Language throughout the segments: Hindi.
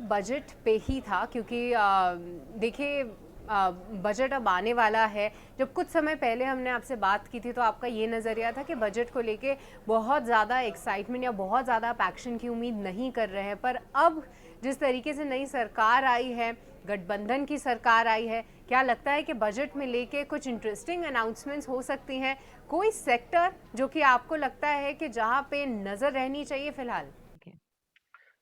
बजट पे ही था क्योंकि देखिए बजट अब आने वाला है। जब कुछ समय पहले हमने आपसे बात की थी तो आपका ये नज़रिया था कि बजट को लेके बहुत ज़्यादा एक्साइटमेंट या बहुत ज़्यादा आप एक्शन की उम्मीद नहीं कर रहे हैं, पर अब जिस तरीके से नई सरकार आई है, गठबंधन की सरकार आई है, क्या लगता है कि बजट में लेके कुछ इंटरेस्टिंग अनाउंसमेंट्स हो सकती हैं? कोई सेक्टर जो कि आपको लगता है कि जहाँ पे नज़र रहनी चाहिए फिलहाल?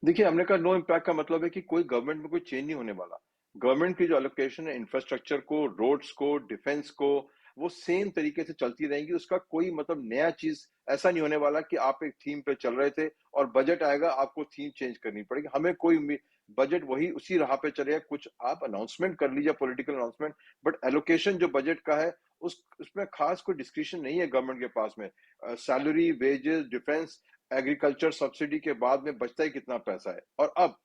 देखिए, हमने कहा नो इम्पैक्ट का मतलब है कि कोई गवर्नमेंट में कोई चेंज नहीं होने वाला। गवर्नमेंट की जो एलोकेशन है इंफ्रास्ट्रक्चर को, रोड्स को, डिफेंस को, वो सेम तरीके से चलती रहेंगी। उसका कोई मतलब नया चीज़ ऐसा नहीं होने वाला कि आप एक थीम पे चल रहे थे और बजट आएगा, आपको थीम चेंज करनी पड़ेगी। हमें कोई बजट वही उसी राह पे चलेगा। कुछ आप अनाउंसमेंट कर लीजिए, पॉलिटिकल अनाउंसमेंट, बट एलोकेशन जो बजट का है, उसमें खास कोई डिस्क्रिशन नहीं है गवर्नमेंट के पास में। Salary, wages, defence, agriculture subsidy के बाद में बचता ही कितना पैसा है। और अब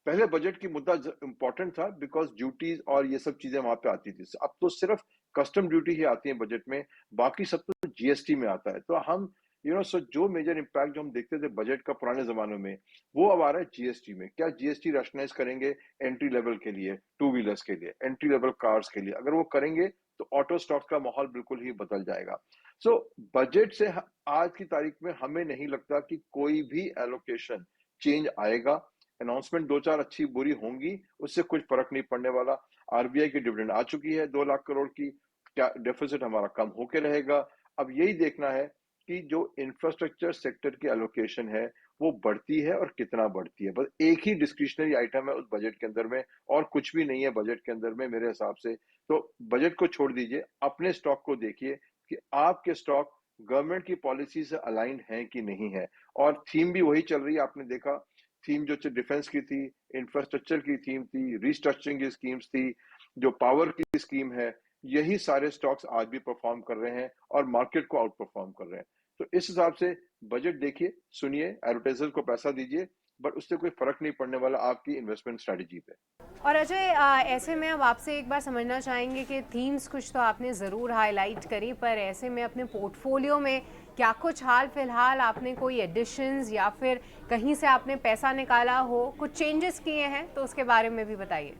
पहले बजट की मुद्दा इंपॉर्टेंट था बिकॉज ड्यूटीज और ये सब चीजें वहां पे आती थी। अब तो सिर्फ कस्टम ड्यूटी ही आती है बजट में, बाकी सब तो जीएसटी में आता है। तो हम सो जो मेजर इम्पैक्ट जो हम देखते थे बजट का पुराने जमानों में, वो अब आ रहा है जीएसटी में। क्या जीएसटी रैशनलाइज करेंगे एंट्री लेवल के लिए, टू व्हीलर्स के लिए, एंट्री लेवल कार्स के लिए? अगर वो करेंगे तो ऑटो स्टॉक का माहौल बिल्कुल ही बदल जाएगा। सो बजट से आज की तारीख में हमें नहीं लगता कि कोई भी एलोकेशन चेंज आएगा। अनाउंसमेंट दो चार अच्छी बुरी होंगी, उससे कुछ फर्क नहीं पड़ने वाला। आरबीआई की डिविडेंड आ चुकी है 2 लाख करोड़ की। क्या डेफिसिट हमारा कम होके रहेगा? अब यही देखना है कि जो इंफ्रास्ट्रक्चर सेक्टर की एलोकेशन है वो बढ़ती है और कितना बढ़ती है। बस एक ही डिस्क्रिशनरी आइटम है उस बजट के अंदर में, और कुछ भी नहीं है बजट के अंदर में मेरे हिसाब से। तो बजट को छोड़ दीजिए, अपने स्टॉक को देखिए कि आपके स्टॉक गवर्नमेंट की पॉलिसी से अलाइंड हैं कि नहीं है। और थीम भी वही चल रही है, आपने देखा। थीम जो डिफेंस की थी, इंफ्रास्ट्रक्चर की थीम थी, रिस्ट्रक्चरिंग की स्कीम्स थी, जो पावर की स्कीम है, यही सारे स्टॉक्स आज भी परफॉर्म कर रहे हैं और मार्केट को आउट परफॉर्म कर रहे हैं। तो इस हिसाब से बजट देखिए, सुनिए, एडवर्टाइजर को पैसा दीजिए, बट उससे कोई फर्क नहीं पड़ने वाला आपकी इन्वेस्टमेंट स्ट्रेटजी पे। और अजय, ऐसे में अब आपसे एक बार समझना चाहेंगे कि थीम्स कुछ तो आपने ज़रूर हाईलाइट करी, पर ऐसे में अपने पोर्टफोलियो में क्या कुछ हाल फिलहाल आपने कोई एडिशंस या फिर कहीं से आपने पैसा निकाला हो, कुछ चेंजेस किए हैं तो उसके बारे में भी बताइए।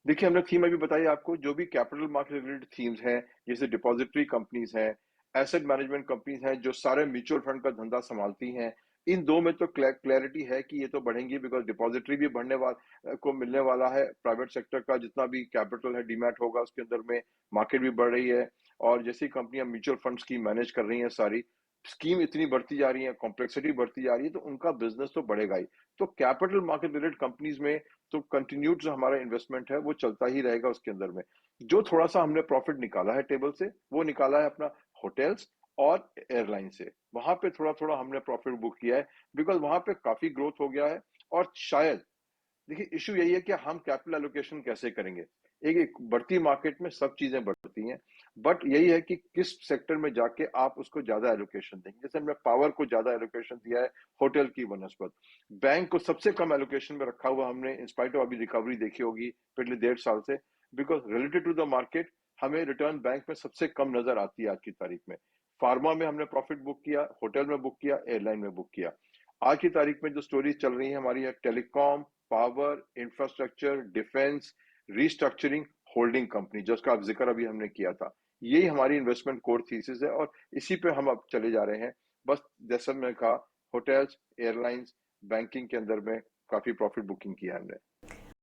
देखिए, हमने थीम अभी बताई आपको। जो भी कैपिटल मार्केट रिलेटेड थीम्स हैं, जैसे डिपॉजिटरी कंपनीज हैं, एसेट मैनेजमेंट कंपनीज हैं जो सारे म्यूचुअल फंड का धंधा संभालती हैं, इन दो में तो क्लैरिटी है कि ये तो बढ़ेंगी, बिकॉज डिपॉजिटरी भी बढ़ने वाला को मिलने वाला है। प्राइवेट सेक्टर का जितना भी कैपिटल है डीमैट होगा उसके अंदर में, मार्केट भी बढ़ रही है। और जैसी कंपनियां म्यूचुअल फंड्स की मैनेज कर रही हैं, सारी स्कीम इतनी बढ़ती जा रही है, कॉम्प्लेक्सिटी बढ़ती जा रही है, तो उनका बिजनेस तो बढ़ेगा ही। तो कैपिटल मार्केट रिलेटेड कंपनीज में तो कंटिन्यूड जो हमारा इन्वेस्टमेंट है वो चलता ही रहेगा उसके अंदर में। जो थोड़ा सा हमने प्रॉफिट निकाला है टेबल से, वो निकाला है अपना होटल्स और एयरलाइन से। वहां पे थोड़ा थोड़ा हमने प्रॉफिट बुक किया है, बिकॉज वहां पे काफी ग्रोथ हो गया है। और शायद देखिए, इशू यही है कि हम कैपिटल एलोकेशन कैसे करेंगे। एक बढ़ती मार्केट में सब चीजें बढ़ती हैं, बट यही है कि किस सेक्टर में जाके आप उसको ज्यादा एलोकेशन देंगे। जैसे हमने पावर को ज्यादा एलोकेशन दिया है, होटल की बनस्पत। बैंक को सबसे कम एलोकेशन में रखा हुआ हमने, इंस्पाइट ऑफ अभी रिकवरी देखी होगी पिछले 1.5 साल से, because related to the market हमें रिटर्न बैंक में सबसे कम नजर आती है आज की तारीख में। फार्मा में हमने प्रॉफिट बुक किया, होटल में बुक किया, एयरलाइन में बुक किया। आज की तारीख में जो स्टोरीज चल रही है हमारी है telecom, power, infrastructure, defence, restructuring, holding company, जिसका अब जिक्र अभी हमने किया था। यही हमारी इन्वेस्टमेंट कोर थीसिस है और इसी पे हम अब चले जा रहे हैं। बस जैसा मैंने कहा, होटल्स, एयरलाइंस, बैंकिंग के अंदर में काफी प्रॉफिट बुकिंग किया हमने।